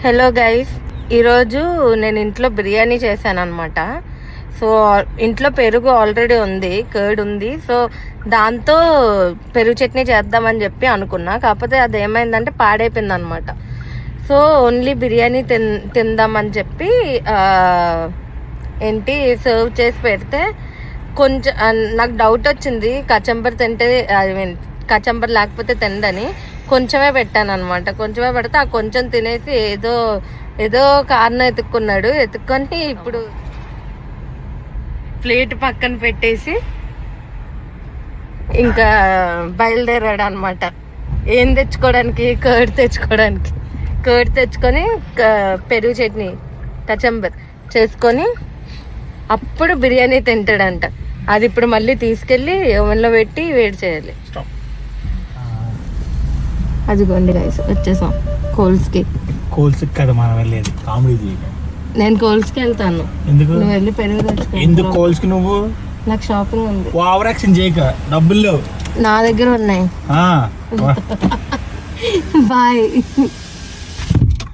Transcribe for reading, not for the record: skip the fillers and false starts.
Hello guys, ఈరోజు నేను ఇంట్లో బిర్యానీ చేశాను అనమాట. సో ఇంట్లో పెరుగు ఆల్రెడీ ఉంది, కర్డ్ ఉంది. సో దాంతో పెరుగు చట్నీ చేద్దామని చెప్పి అనుకున్నా. కాకపోతే అది ఏమైందంటే పాడైపోయింది అనమాట. సో ఓన్లీ బిర్యానీ తిందామని చెప్పి సర్వ్ చేసి పెడితే కొంచెం నాకు డౌట్ వచ్చింది, కచంబర్ తింటే కచంబర్ లేకపోతే తిందని కొంచెమే పెట్టాను అనమాట. కొంచెమే పెడితే ఆ కొంచెం తినేసి ఏదో కారణం ఎత్తుక్కొని ఇప్పుడు ప్లేట్ పక్కన పెట్టేసి ఇంకా బయలుదేరాడు అనమాట. ఏం తెచ్చుకోవడానికి? కర్డ్ తెచ్చుకొని పెరుగు చట్నీ కచంబర్ చేసుకొని అప్పుడు బిర్యానీ తింటాడంట. అది ఇప్పుడు మళ్ళీ తీసుకెళ్ళి ఓవెన్లో పెట్టి వేడి చేయాలి. అదిగోండి గైస్, వచ్చేసాం కోల్స్కి కదా మనం వెళ్ళేది. కామెడీ నేను కోల్స్కి వెళ్తాను. ఎందుకు నువ్వు వెళ్ళి పెరుగు తెచ్చుకో. ఎందుకు కోల్స్కి? నువ్వు నాకు షాపింగ్ ఉంది. ఓవర్ యాక్షన్ చేయక, డబ్బులు నా దగ్గర ఉన్నాయి. బాయ్.